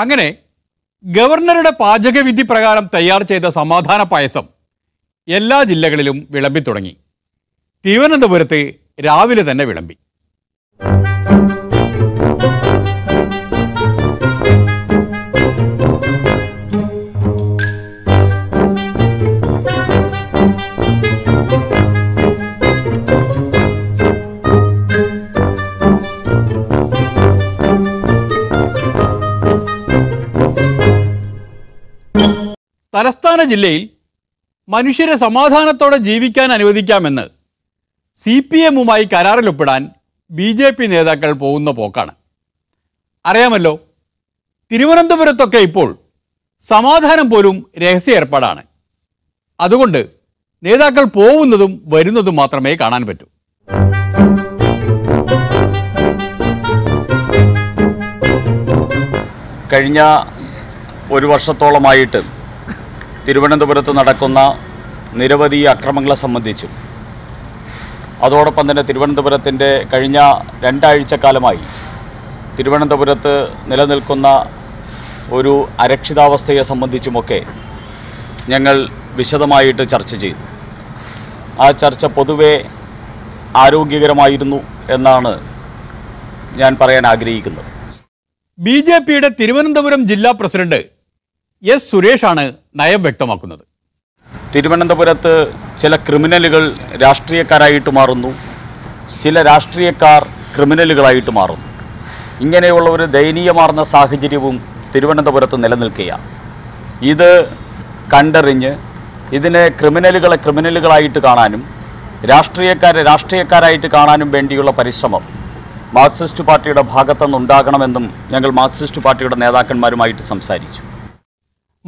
അങ്ങനെ ഗവർണറുടെ പാചകവിധി പ്രകാരം തയ്യാർ ചെയ്ത സമാധാന പായസം എല്ലാ ജില്ലകളിലും വിളമ്പി തുടങ്ങി. തിരുവനന്തപുരത്ത് രാവിലെ തന്നെ വിളമ്പി. തലസ്ഥാന ജില്ലയിൽ മനുഷ്യരെ സമാധാനത്തോടെ ജീവിക്കാൻ അനുവദിക്കാമെന്ന് CPM-ഉമായി കരാറിലൊപ്പിടാൻ BJP നേതാക്കൾ പോകുന്ന പോക്കാണ്. അറിയാമല്ലോ, തിരുവനന്തപുരത്തൊക്കെ ഇപ്പോൾ സമാധാനം പോലും രഹസ്യ ഏർപ്പാടാണ്. അതുകൊണ്ട് നേതാക്കൾ പോകുന്നതും വരുന്നതും മാത്രമേ കാണാൻ പറ്റൂ. കഴിഞ്ഞ ഒരു വർഷത്തോളമായിട്ട് തിരുവനന്തപുരത്ത് നടക്കുന്ന നിരവധി അക്രമങ്ങളെ സംബന്ധിച്ചും അതോടൊപ്പം തന്നെ തിരുവനന്തപുരത്തിൻ്റെ കഴിഞ്ഞ 2 ആഴ്ചക്കാലമായി തിരുവനന്തപുരത്ത് നിലനിൽക്കുന്ന ഒരു അരക്ഷിതാവസ്ഥയെ സംബന്ധിച്ചുമൊക്കെ ഞങ്ങൾ വിശദമായിട്ട് ചർച്ച ചെയ്തു. ആ ചർച്ച പൊതുവെ ആരോഗ്യകരമായിരുന്നു എന്നാണ് ഞാൻ പറയാൻ ആഗ്രഹിക്കുന്നത്. BJP-യുടെ തിരുവനന്തപുരം ജില്ലാ പ്രസിഡന്റ് S. സുരേഷാണ് നയം വ്യക്തമാക്കുന്നത്. തിരുവനന്തപുരത്ത് ചില ക്രിമിനലുകൾ രാഷ്ട്രീയക്കാരായിട്ട് മാറുന്നു, ചില രാഷ്ട്രീയക്കാർ ക്രിമിനലുകളായിട്ട് മാറുന്നു. ഇങ്ങനെയുള്ള ഒരു ദയനീയമാർന്ന സാഹചര്യവും തിരുവനന്തപുരത്ത് നിലനിൽക്കുകയാണ്. ഇത് കണ്ടറിഞ്ഞ് ഇതിനെ ക്രിമിനലുകളായിട്ട് കാണാനും രാഷ്ട്രീയക്കാരായിട്ട് കാണാനും വേണ്ടിയുള്ള പരിശ്രമം മാർക്സിസ്റ്റ് പാർട്ടിയുടെ ഭാഗത്തുനിന്നുണ്ടാകണമെന്നും ഞങ്ങൾ മാർക്സിസ്റ്റ് പാർട്ടിയുടെ നേതാക്കന്മാരുമായിട്ട് സംസാരിച്ചു.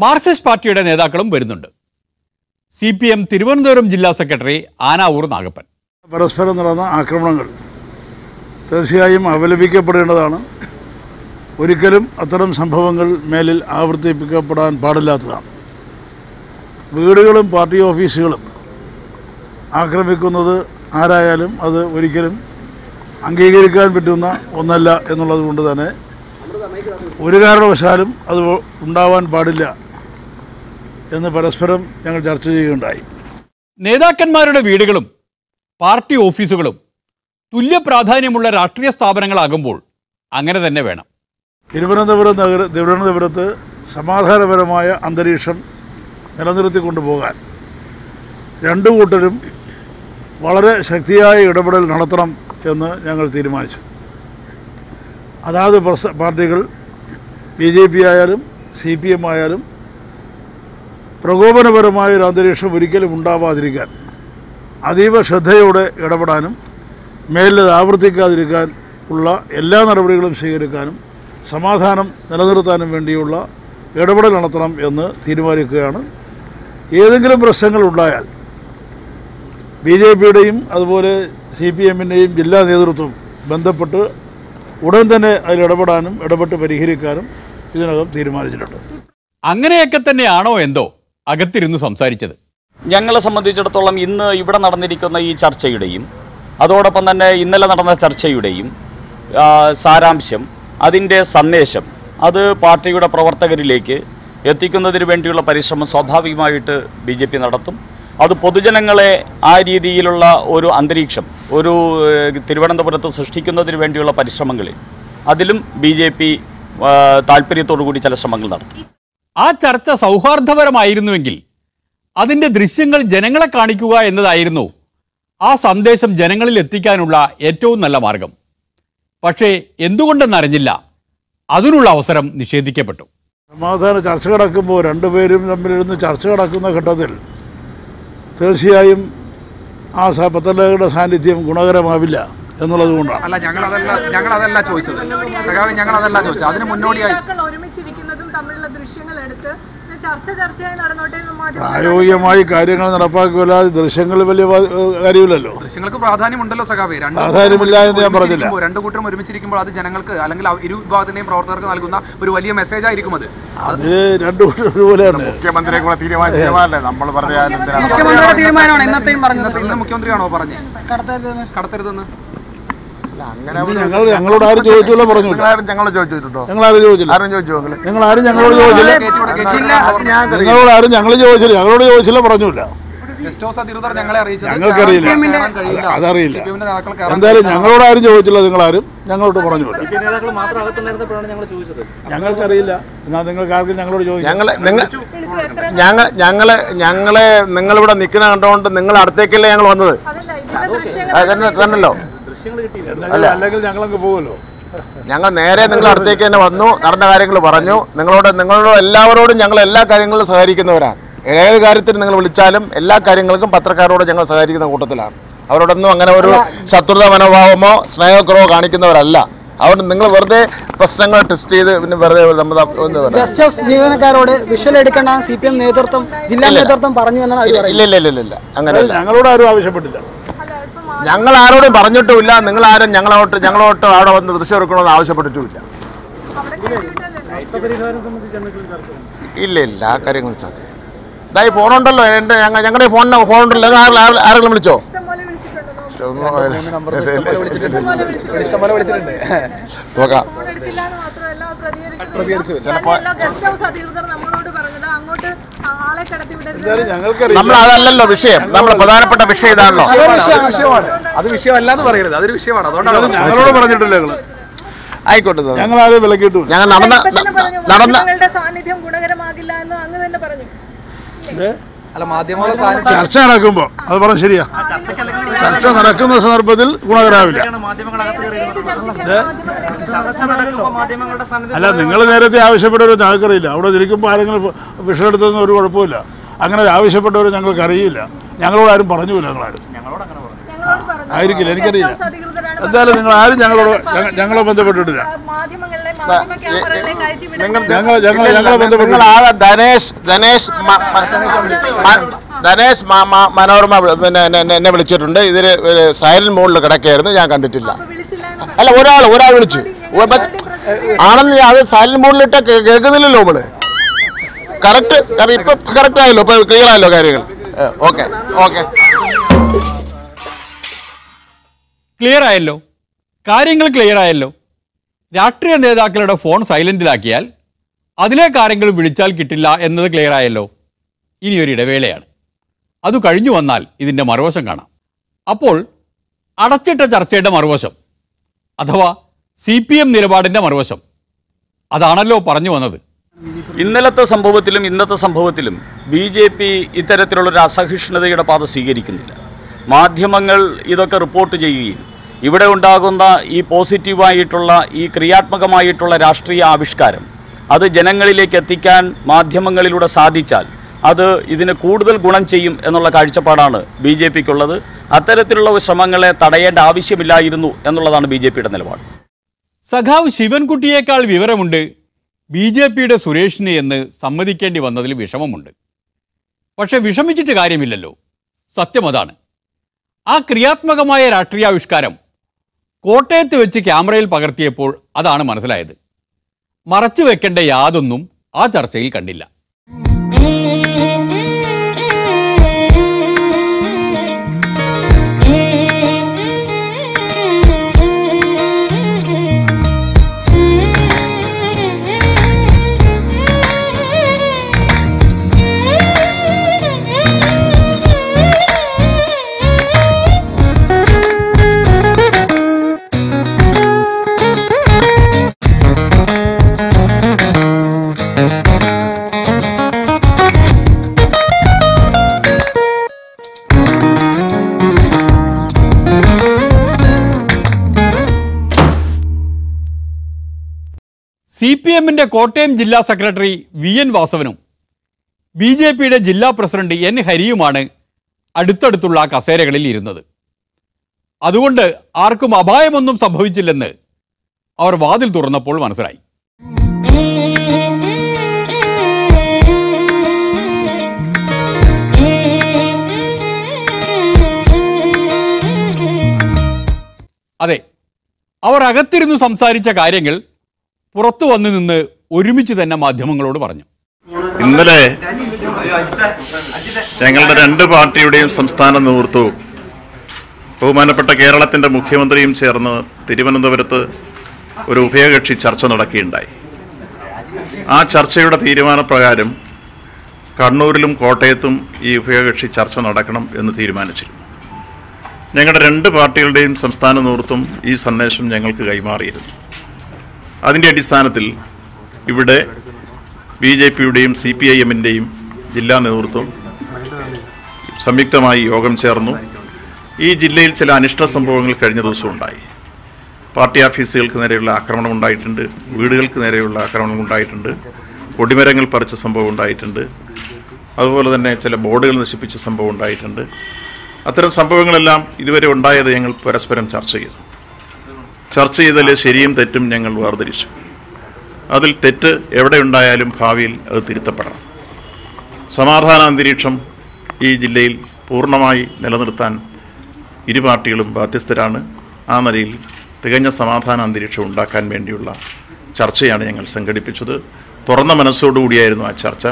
മാർക്സിസ്റ്റ് പാർട്ടിയുടെ നേതാക്കളും വരുന്നുണ്ട്. CPM തിരുവനന്തപുരം ജില്ലാ സെക്രട്ടറി ആനാവൂർ നാഗപ്പൻ. പരസ്പരം നടന്ന ആക്രമണങ്ങൾ തീർച്ചയായും അപലപിക്കപ്പെടേണ്ടതാണ്. ഒരിക്കലും അത്തരം സംഭവങ്ങൾ മേലിൽ ആവർത്തിപ്പിക്കപ്പെടാൻ പാടില്ലാത്തതാണ്. വീടുകളും പാർട്ടി ഓഫീസുകളും ആക്രമിക്കുന്നത് ആരായാലും അത് ഒരിക്കലും അംഗീകരിക്കാൻ പറ്റുന്ന ഒന്നല്ല എന്നുള്ളത് കൊണ്ട് തന്നെ ഒരു കാരണവശാലും അത് ഉണ്ടാവാൻ പാടില്ല എന്ന് പരസ്പരം ഞങ്ങൾ ചർച്ച ചെയ്യുകയുണ്ടായി. നേതാക്കന്മാരുടെ വീടുകളും പാർട്ടി ഓഫീസുകളും തുല്യ പ്രാധാന്യമുള്ള രാഷ്ട്രീയ സ്ഥാപനങ്ങളാകുമ്പോൾ അങ്ങനെ തന്നെ വേണം. തിരുവനന്തപുരത്ത് സമാധാനപരമായ അന്തരീക്ഷം നിലനിർത്തിക്കൊണ്ടുപോകാൻ രണ്ടു കൂട്ടരും വളരെ ശക്തിയായ ഇടപെടൽ നടത്തണം എന്ന് ഞങ്ങൾ തീരുമാനിച്ചു. അതാത് പാർട്ടികൾ BJP ആയാലും CPM ആയാലും പ്രകോപനപരമായൊരു അന്തരീക്ഷം ഒരിക്കലും ഉണ്ടാവാതിരിക്കാൻ അതീവ ശ്രദ്ധയോടെ ഇടപെടാനും മേലിൽ ആവർത്തിക്കാതിരിക്കാൻ ഉള്ള എല്ലാ നടപടികളും സ്വീകരിക്കാനും സമാധാനം നിലനിർത്താനും വേണ്ടിയുള്ള ഇടപെടൽ നടത്തണം എന്ന് തീരുമാനിക്കുകയാണ്. ഏതെങ്കിലും പ്രശ്നങ്ങൾ ഉണ്ടായാൽ BJP-യുടെയും അതുപോലെ CPM-ൻ്റെയും ജില്ലാ നേതൃത്വം ബന്ധപ്പെട്ട് ഉടൻ തന്നെ അതിൽ ഇടപെട്ട് പരിഹരിക്കാനും ഇതിനകം തീരുമാനിച്ചിട്ടുണ്ട്. അങ്ങനെയൊക്കെ തന്നെയാണോ എന്തോ അകത്തിരുന്ന് സംസാരിച്ചത്? ഞങ്ങളെ സംബന്ധിച്ചിടത്തോളം ഇന്ന് ഇവിടെ നടന്നിരിക്കുന്ന ഈ ചർച്ചയുടെയും അതോടൊപ്പം തന്നെ ഇന്നലെ നടന്ന ചർച്ചയുടെയും സാരാംശം, അതിൻ്റെ സന്ദേശം അത് പാർട്ടിയുടെ പ്രവർത്തകരിലേക്ക് എത്തിക്കുന്നതിന് വേണ്ടിയുള്ള പരിശ്രമം സ്വാഭാവികമായിട്ട് BJP നടത്തും. അത് പൊതുജനങ്ങളെ ആ രീതിയിലുള്ള ഒരു അന്തരീക്ഷം തിരുവനന്തപുരത്ത് സൃഷ്ടിക്കുന്നതിന് വേണ്ടിയുള്ള പരിശ്രമങ്ങളിൽ അതിലും BJP താല്പര്യത്തോടു കൂടി ചില ശ്രമങ്ങൾ നടത്തും. ആ ചർച്ച സൗഹാർദ്ദപരമായിരുന്നുവെങ്കിൽ അതിൻ്റെ ദൃശ്യങ്ങൾ ജനങ്ങളെ കാണിക്കുക എന്നതായിരുന്നു ആ സന്ദേശം ജനങ്ങളിൽ എത്തിക്കാനുള്ള ഏറ്റവും നല്ല മാർഗം. പക്ഷേ എന്തുകൊണ്ടെന്നറിഞ്ഞില്ല, അതിനുള്ള അവസരം നിഷേധിക്കപ്പെട്ടു. സമാധാന ചർച്ച നടക്കുമ്പോൾ രണ്ടുപേരും തമ്മിലിരുന്ന് ചർച്ച നടക്കുന്ന ഘട്ടത്തിൽ തീർച്ചയായും ആ പത്രലേഖയുടെ സാന്നിധ്യം ഗുണകരമാവില്ല എന്നുള്ളത് കൊണ്ടാണ്. അല്ല, ഞങ്ങളതല്ല ചോദിച്ചത്. അതിന് മുന്നോടിയായി പ്രായോഗികമായി കാര്യങ്ങൾ നടപ്പാക്കില്ലാതെ ദൃശ്യങ്ങൾ വലിയ കാര്യമില്ലല്ലോ. ദൃശ്യങ്ങൾക്ക് പ്രാധാന്യമുണ്ടല്ലോ സഖാവേ. പ്രാധാന്യമില്ല എന്ന് ഞാൻ പറഞ്ഞില്ല. രണ്ടു കൂട്ടരും ഒരുമിച്ചിരിക്കുമ്പോൾ അത് ജനങ്ങൾക്ക് അല്ലെങ്കിൽ ഇരു വിഭാഗത്തിന്റെയും പ്രവർത്തകർക്ക് നൽകുന്ന ഒരു വലിയ മെസ്സേജ് ആയിരിക്കും. അത് രണ്ടു കൂട്ടർ ഒരുപോലെയാണ്. മുഖ്യമന്ത്രിയെ കൂടെ ഇന്ന് മുഖ്യമന്ത്രിയാണോ പറഞ്ഞത് കടത്തരുതെന്ന്? ഞങ്ങളോട് ആരും ചോദിച്ചില്ല, പറഞ്ഞില്ല. ഞങ്ങളോട് ചോദിച്ചിട്ടുണ്ടോ? ഞങ്ങളാരും ചോദിച്ചില്ല. ആരും ചോദിച്ചു? നിങ്ങൾ ആരും ഞങ്ങളോട് ചോദിച്ചില്ല. നിങ്ങളോട് ആരും ഞങ്ങൾ ചോദിച്ചില്ല. ഞങ്ങളോട് ചോദിച്ചില്ല, പറഞ്ഞില്ല. ഞങ്ങൾക്കറിയില്ല, അതറിയില്ല. എന്തായാലും ഞങ്ങളോട് ആരും ചോദിച്ചില്ല, നിങ്ങളാരും ഞങ്ങളോട് പറഞ്ഞില്ല. ഞങ്ങൾക്കറിയില്ല. എന്നാൽ നിങ്ങൾക്ക് ആർക്കും ഞങ്ങളോട് ചോദിച്ചു? ഞങ്ങളെ നിങ്ങളിവിടെ നിൽക്കുന്ന കണ്ടുകൊണ്ട് നിങ്ങൾ അടുത്തേക്കല്ലേ ഞങ്ങൾ വന്നത്? തന്നല്ലോ. അല്ലെങ്കിൽ ഞങ്ങളങ്ങ് പോകുമല്ലോ. ഞങ്ങൾ നേരെ നിങ്ങൾ അടുത്തേക്ക് തന്നെ വന്നു, നടന്ന കാര്യങ്ങൾ പറഞ്ഞു. നിങ്ങളോട് എല്ലാവരോടും ഞങ്ങൾ എല്ലാ കാര്യങ്ങളിലും സഹകരിക്കുന്നവരാണ്. ഏത് കാര്യത്തിന് നിങ്ങൾ വിളിച്ചാലും എല്ലാ കാര്യങ്ങൾക്കും പത്രക്കാരോട് ഞങ്ങൾ സഹകരിക്കുന്ന കൂട്ടത്തിലാണ്. അവരോടൊന്നും അങ്ങനെ ഒരു ശത്രുത മനോഭാവമോ സ്നേഹക്കുറവോ കാണിക്കുന്നവരല്ല. അതുകൊണ്ട് നിങ്ങൾ വെറുതെ പ്രശ്നങ്ങൾ ടെസ്റ്റ് ചെയ്ത് പിന്നെ വെറുതെ ജീവനക്കാരോട് വിഷ്വൽ എടുക്കേണ്ട CPM നേതൃത്വം, ജില്ലാ നേതൃത്വം പറഞ്ഞു എന്നാണ്. ഇല്ല അങ്ങനെ ഞങ്ങളോട് ആരും ആവശ്യപ്പെട്ടില്ല. ഞങ്ങൾ ആരോടും പറഞ്ഞിട്ടുമില്ല. നിങ്ങൾ ആരും ഞങ്ങളോട്ട് അവിടെ വന്ന് ദൃശ്യം എടുക്കണമെന്ന് ആവശ്യപ്പെട്ടിട്ടുമില്ല. ഇല്ല ആ കാര്യങ്ങൾ സാധ്യത. ഇതായി ഫോണുണ്ടല്ലോ, ഞങ്ങളുടെ ഫോണുണ്ടല്ലോ. ആരെങ്കിലും വിളിച്ചോ? നോക്കാം. നമ്മൾ അതല്ലല്ലോ വിഷയം. നമ്മൾ പ്രധാനപ്പെട്ട വിഷയം ഇതാണല്ലോ. അത് വിഷയമല്ലാന്ന് പറയരുത്, അതൊരു വിഷയമാണ്. അതുകൊണ്ടാണ് ഞങ്ങളോട് പറഞ്ഞിട്ടില്ല. ആയിക്കോട്ടെ. ഞങ്ങൾ ആരും വിലക്കിട്ടു. ഞങ്ങൾ നടന്ന സാന്നിധ്യം ഗുണകരമാകില്ല എന്ന് അങ്ങ് തന്നെ പറഞ്ഞു. അല്ല, മാധ്യമങ്ങളെ ചർച്ച നടക്കുമ്പോൾ അത് പറഞ്ഞ ശരിയാ. ചർച്ച നടക്കുന്ന സന്ദർഭത്തിൽ ഗുണകരമാവില്ല. അല്ല, നിങ്ങൾ നേരത്തെ ആവശ്യപ്പെട്ടവരോ ഞങ്ങൾക്കറിയില്ല. അവിടെ ഇരിക്കുമ്പോൾ ആരെങ്കിലും വിഷയം എടുത്തതൊന്നും ഒരു കുഴപ്പമില്ല. അങ്ങനെ ആവശ്യപ്പെട്ടവരോ ഞങ്ങൾക്ക് അറിയില്ല. ഞങ്ങളോട് ആരും പറഞ്ഞില്ല. നിങ്ങളാരും ആയിരിക്കില്ല, എനിക്കറിയില്ല. എന്തായാലും നിങ്ങൾ ആരും ഞങ്ങളെ ബന്ധപ്പെട്ടിട്ടില്ല. ഞങ്ങളെ ബന്ധപ്പെട്ടില്ല. ധനേഷ് മനോരമ പിന്നെ എന്നെ വിളിച്ചിട്ടുണ്ട്. ഇതിൽ സൈലന്റ് മോഡിൽ കിടക്കുകയായിരുന്നു, ഞാൻ കണ്ടിട്ടില്ല. അല്ല, ഒരാൾ വിളിച്ചു ആണെന്ന്. അത് സൈലന്റ് മോഡിലിട്ട കേൾക്കുന്നില്ലല്ലോ നമ്മള്. കറക്റ്റ് ഇപ്പൊ കറക്റ്റ് ആയല്ലോ, ഇപ്പൊ ക്ലിയർ ആയല്ലോ കാര്യങ്ങൾ. ഓക്കെ ക്ലിയർ ആയല്ലോ, കാര്യങ്ങൾ ക്ലിയർ ആയല്ലോ. രാഷ്ട്രീയ നേതാക്കളുടെ ഫോൺ സൈലന്റിലാക്കിയാൽ അതിലേക്ക് ആരെങ്കിലും വിളിച്ചാൽ കിട്ടില്ല എന്നത് ക്ലിയർ ആയല്ലോ. ഇനിയൊരു ഇടവേളയാണ്. അത് കഴിഞ്ഞു വന്നാൽ ഇതിൻ്റെ മറുവശം കാണാം. അപ്പോൾ അടച്ചിട്ട ചർച്ചയുടെ മറുവശം, അഥവാ CPM നിലപാടിൻ്റെ മറുവശം, അതാണല്ലോ പറഞ്ഞു വന്നത്. ഇന്നലത്തെ സംഭവത്തിലും ഇന്നത്തെ സംഭവത്തിലും BJP ഇത്തരത്തിലുള്ളൊരു അസഹിഷ്ണുതയുടെ പാത സ്വീകരിക്കുന്നില്ല. മാധ്യമങ്ങൾ ഇതൊക്കെ റിപ്പോർട്ട് ചെയ്യുകയും ഇവിടെ ഉണ്ടാകുന്ന ഈ പോസിറ്റീവായിട്ടുള്ള ഈ ക്രിയാത്മകമായിട്ടുള്ള രാഷ്ട്രീയ ആവിഷ്കാരം അത് ജനങ്ങളിലേക്ക് എത്തിക്കാൻ മാധ്യമങ്ങളിലൂടെ സാധിച്ചാൽ അത് ഇതിന് കൂടുതൽ ഗുണം ചെയ്യും എന്നുള്ള കാഴ്ചപ്പാടാണ് BJPക്കുള്ളത്. അത്തരത്തിലുള്ള ശ്രമങ്ങളെ തടയേണ്ട ആവശ്യമില്ലായിരുന്നു എന്നുള്ളതാണ് BJPയുടെ നിലപാട്. സഖാവ് ശിവൻകുട്ടിയേക്കാൾ വിവരമുണ്ട് BJPയുടെ സുരേഷിന് എന്ന് സമ്മതിക്കേണ്ടി വന്നതിൽ വിഷമമുണ്ട്. പക്ഷെ വിഷമിച്ചിട്ട് കാര്യമില്ലല്ലോ. സത്യം അതാണ്. ആ ക്രിയാത്മകമായ രാഷ്ട്രീയാവിഷ്കാരം കോട്ടയത്ത് വെച്ച് ക്യാമറയിൽ പകർത്തിയപ്പോൾ അതാണ് മനസ്സിലായത്. മറച്ചു വെക്കേണ്ട യാതൊന്നും ആ ചർച്ചയിൽ കണ്ടില്ല. CPMന്റെ കോട്ടയം ജില്ലാ സെക്രട്ടറി VN വാസവനും BJPയുടെ ജില്ലാ പ്രസിഡന്റ് N ഹരിയുമാണ് അടുത്തടുത്തുള്ള കസേരകളിൽ ഇരുന്നത്. അതുകൊണ്ട് ആർക്കും അപായമൊന്നും സംഭവിച്ചില്ലെന്ന് അവർ വാതിൽ തുറന്നപ്പോൾ മനസ്സിലായി. അതെ, അവർ അകത്തിരുന്നു സംസാരിച്ച കാര്യങ്ങൾ പുറത്തു വന്നു നിന്ന് ഒരുമിച്ച് തന്നെ മാധ്യമങ്ങളോട് പറഞ്ഞു. ഇന്നലെ ഞങ്ങളുടെ രണ്ട് പാർട്ടിയുടെയും സംസ്ഥാന നേതൃത്വവും ബഹുമാനപ്പെട്ട കേരളത്തിൻ്റെ മുഖ്യമന്ത്രിയും ചേർന്ന് തിരുവനന്തപുരത്ത് ഒരു ഉഭയകക്ഷി ചർച്ച നടക്കുകയുണ്ടായി. ആ ചർച്ചയുടെ തീരുമാനപ്രകാരം കണ്ണൂരിലും കോട്ടയത്തും ഈ ഉഭയകക്ഷി ചർച്ച നടക്കണം എന്ന് തീരുമാനിച്ചിരുന്നു. ഞങ്ങളുടെ 2 പാർട്ടികളുടെയും സംസ്ഥാന നേതൃത്വം ഈ സന്ദേശം ഞങ്ങൾക്ക് കൈമാറിയിരുന്നു. അതിൻ്റെ അടിസ്ഥാനത്തിൽ ഇവിടെ BJPയുടെയും CPIMൻ്റെയും ജില്ലാ നേതൃത്വം സംയുക്തമായി യോഗം ചേർന്നു. ഈ ജില്ലയിൽ ചില അനിഷ്ട സംഭവങ്ങൾ കഴിഞ്ഞ ദിവസം ഉണ്ടായി. പാർട്ടി ഓഫീസുകൾക്ക് നേരെയുള്ള ആക്രമണം ഉണ്ടായിട്ടുണ്ട്, വീടുകൾക്ക് നേരെയുള്ള ആക്രമണം ഉണ്ടായിട്ടുണ്ട്, കൊടിമരങ്ങൾ പറിച്ച സംഭവം ഉണ്ടായിട്ടുണ്ട്, അതുപോലെ തന്നെ ചില ബോർഡുകൾ നശിപ്പിച്ച സംഭവം ഉണ്ടായിട്ടുണ്ട്. അത്തരം സംഭവങ്ങളെല്ലാം ഇതുവരെ ഉണ്ടായത് ഞങ്ങൾ പരസ്പരം ചർച്ച ചെയ്തു. ചർച്ച ചെയ്തതിൽ ശരിയും തെറ്റും ഞങ്ങൾ വേർതിരിച്ചു. അതിൽ തെറ്റ് എവിടെ ഉണ്ടായാലും ഭാവിയിൽ അത് തിരുത്തപ്പെടണം. സമാധാന അന്തരീക്ഷം ഈ ജില്ലയിൽ പൂർണ്ണമായി നിലനിർത്താൻ ഇരു പാർട്ടികളും ബാധ്യസ്ഥരാണ്. ആ നിലയിൽ തികഞ്ഞ സമാധാന അന്തരീക്ഷം ഉണ്ടാക്കാൻ വേണ്ടിയുള്ള ചർച്ചയാണ് ഞങ്ങൾ സംഘടിപ്പിച്ചത്. തുറന്ന മനസ്സോടുകൂടിയായിരുന്നു ആ ചർച്ച.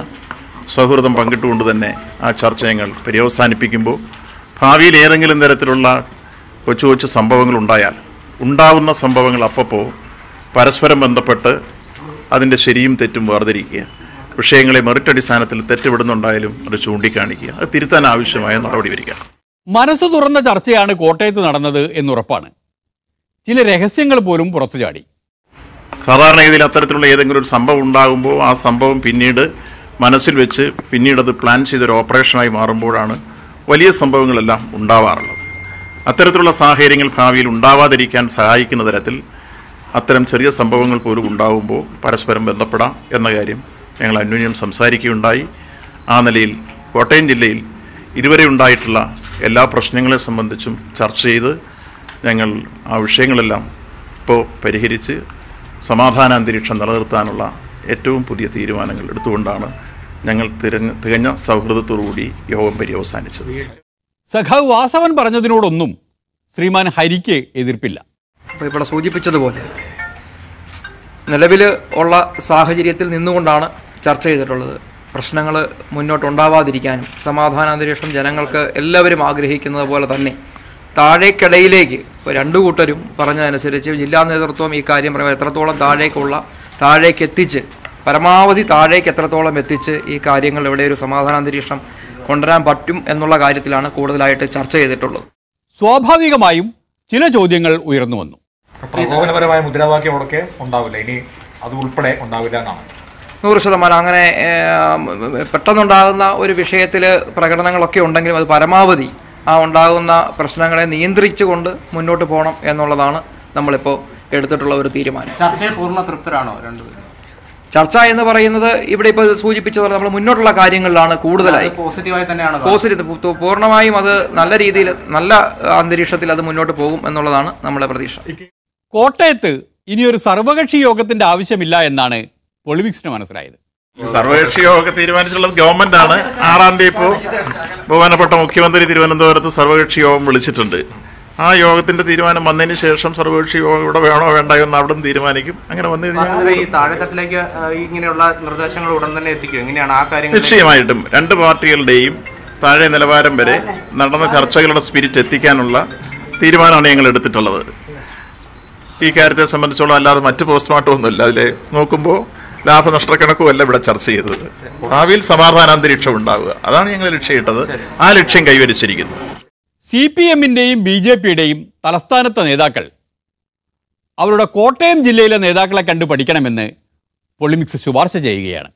സൗഹൃദം പങ്കിട്ടുകൊണ്ട് തന്നെ ആ ചർച്ച ഞങ്ങൾ പര്യവസാനിപ്പിക്കുമ്പോൾ ഭാവിയിൽ ഏതെങ്കിലും തരത്തിലുള്ള കൊച്ചു കൊച്ചു സംഭവങ്ങൾ ഉണ്ടായാൽ ഉണ്ടാവുന്ന സംഭവങ്ങൾ അപ്പോൾ പരസ്പരം ബന്ധപ്പെട്ട് അതിൻ്റെ ശരിയും തെറ്റും വേർതിരിക്കുക, വിഷയങ്ങളെ മെറിറ്റ് അടിസ്ഥാനത്തിൽ തെറ്റുവിടുന്നുണ്ടായാലും അത് ചൂണ്ടിക്കാണിക്കുക, അത് തിരുത്താൻ ആവശ്യമായ നടപടി വരിക. മനസ്സ് തുറന്ന ചർച്ചയാണ് കോട്ടയത്ത് നടന്നത് എന്നുറപ്പാണ്. ചില രഹസ്യങ്ങൾ പോലും പുറത്തു ചാടി. സാധാരണഗതിയിൽ അത്തരത്തിലുള്ള ഏതെങ്കിലും ഒരു സംഭവം ഉണ്ടാകുമ്പോൾ ആ സംഭവം പിന്നീട് മനസ്സിൽ വെച്ച് പിന്നീടത് പ്ലാൻ ചെയ്തൊരു ഓപ്പറേഷനായി മാറുമ്പോഴാണ് വലിയ സംഭവങ്ങളെല്ലാം ഉണ്ടാവാറുള്ളത്. അത്തരത്തിലുള്ള സാഹചര്യങ്ങൾ ഭാവിയിൽ ഉണ്ടാവാതിരിക്കാൻ സഹായിക്കുന്ന തരത്തിൽ അത്തരം ചെറിയ സംഭവങ്ങൾ പോലും ഉണ്ടാകുമ്പോൾ പരസ്പരം ബന്ധപ്പെടാം എന്ന കാര്യം ഞങ്ങൾ അന്യോന്യം സംസാരിക്കുകയുണ്ടായി. ആ നിലയിൽ കോട്ടയം ജില്ലയിൽ ഇതുവരെ ഉണ്ടായിട്ടുള്ള എല്ലാ പ്രശ്നങ്ങളെ സംബന്ധിച്ചും ചർച്ച ചെയ്ത് ഞങ്ങൾ ആ വിഷയങ്ങളെല്ലാം ഇപ്പോൾ പരിഹരിച്ച് സമാധാന അന്തരീക്ഷം നിലനിർത്താനുള്ള ഏറ്റവും പുതിയ തീരുമാനങ്ങൾ എടുത്തുകൊണ്ടാണ് ഞങ്ങൾ തികഞ്ഞ സൗഹൃദത്തോടുകൂടി യോഗം പര്യവസാനിച്ചത്. സഖാവ് വാസവൻ പറഞ്ഞതിനോടൊന്നും ശ്രീമാൻ ഹരിക്ക് എതിർപ്പില്ല. അപ്പോൾ ഇവിടെ സൂചിപ്പിച്ചതുപോലെ നിലവിൽ ഉള്ള സാഹചര്യത്തിൽ നിന്നുകൊണ്ടാണ് ചർച്ച ചെയ്തിട്ടുള്ളത്. പ്രശ്നങ്ങൾ മുന്നോട്ടുണ്ടാവാതിരിക്കാനും സമാധാനാന്തരീക്ഷം ജനങ്ങൾക്ക് എല്ലാവരും ആഗ്രഹിക്കുന്നത് പോലെ തന്നെ താഴേക്കിടയിലേക്ക് ഇപ്പോൾ 2 കൂട്ടരും പറഞ്ഞതനുസരിച്ച് ജില്ലാ നേതൃത്വം ഈ കാര്യം പറയുമ്പോൾ എത്രത്തോളം താഴേക്ക് എത്തിച്ച് പരമാവധി താഴേക്ക് എത്രത്തോളം എത്തിച്ച് ഈ കാര്യങ്ങൾ ഇവിടെ ഒരു സമാധാനാന്തരീക്ഷം കൊണ്ടുവരാൻ പറ്റും എന്നുള്ള കാര്യത്തിലാണ് കൂടുതലായിട്ട് ചർച്ച ചെയ്തിട്ടുള്ളത്. സ്വാഭാവികമായും ചില ചോദ്യങ്ങൾ ഉയർന്നു വന്നു. പ്രകോപനപരമായ മുദ്രാവാക്യമൊക്കെ ഉണ്ടാവില്ല, ഇനി അത് ഉൾപ്പെടെ ഉണ്ടാവില്ല എന്നാണ്. 100% അങ്ങനെ പെട്ടെന്നുണ്ടാകുന്ന ഒരു വിഷയത്തിൽ പ്രകടനങ്ങളൊക്കെ ഉണ്ടെങ്കിലും അത് പരമാവധി ആ ഉണ്ടാകുന്ന പ്രശ്നങ്ങളെ നിയന്ത്രിച്ചുകൊണ്ട് മുന്നോട്ട് പോകണം എന്നുള്ളതാണ് നമ്മളിപ്പോൾ എടുത്തിട്ടുള്ള ഒരു തീരുമാനം. ചർച്ചയിൽ പൂർണ്ണ തൃപ്തരാണോ രണ്ടുപേരും? ചർച്ച എന്ന് പറയുന്നത് ഇവിടെ ഇപ്പോൾ സൂചിപ്പിച്ചതുപോലെ നമ്മൾ മുന്നോട്ടുള്ള കാര്യങ്ങളിലാണ് കൂടുതലായി പോസിറ്റീവായി തന്നെയാണ്. പോസിറ്റീവ് പൂർണ്ണമായും അത് നല്ല രീതിയിൽ നല്ല അന്തരീക്ഷത്തിൽ അത് മുന്നോട്ട് പോകും എന്നുള്ളതാണ് നമ്മുടെ പ്രതീക്ഷ. കോട്ടയത്ത് ഇനിയൊരു സർവകക്ഷി യോഗത്തിന്റെ ആവശ്യമില്ല എന്നാണ് പൊളിമിക്സിന് മനസ്സിലായത്. സർവകക്ഷി യോഗം തീരുമാനിച്ചുള്ളത് ഗവൺമെന്റാണ്. 6-ാം തീയതി ഇപ്പോൾ ബഹുമാനപ്പെട്ട മുഖ്യമന്ത്രി തിരുവനന്തപുരത്ത് സർവകക്ഷി യോഗം വിളിച്ചിട്ടുണ്ട്. ആ യോഗത്തിന്റെ തീരുമാനം വന്നതിന് ശേഷം സർവകക്ഷി യോഗം ഇവിടെ വേണോ വേണ്ടയോ എന്ന് അവിടെ തീരുമാനിക്കും. അങ്ങനെ വന്നു കഴിഞ്ഞാൽ ഈ താഴെത്തട്ടിലേക്ക് ഇങ്ങനെയുള്ള നിർദ്ദേശങ്ങൾ ഉടൻ തന്നെ എത്തിക്കും. എങ്ങനെയാണ് ആ കാര്യം? നിശ്ചയമായിട്ടും 2 പാർട്ടികളുടെയും താഴെ നിലവാരം വരെ നടന്ന ചർച്ചകളുടെ സ്പിരിറ്റ് എത്തിക്കാനുള്ള തീരുമാനമാണ് ഞങ്ങൾ എടുത്തിട്ടുള്ളത്. ഈ കാര്യത്തെ സംബന്ധിച്ചോളം അല്ലാതെ മറ്റ് പോസ്റ്റ്മോർട്ടം ഒന്നുമില്ല. അതിൽ നോക്കുമ്പോൾ ലാഭനഷ്ടക്കണക്കുമല്ല ഇവിടെ ചർച്ച ചെയ്തത്. ഭാവിയിൽ സമാധാനാന്തരീക്ഷം ഉണ്ടാവുക, അതാണ് ഞങ്ങൾ ലക്ഷ്യമിട്ടത്. ആ ലക്ഷ്യം കൈവരിച്ചിരിക്കുന്നു. CPMൻ്റെയും BJPയുടെയും തലസ്ഥാനത്തെ നേതാക്കൾ അവരുടെ കോട്ടയം ജില്ലയിലെ നേതാക്കളെ കണ്ടു പഠിക്കണമെന്ന് പൊളിമിക്സ് ശുപാർശ ചെയ്യുകയാണ്.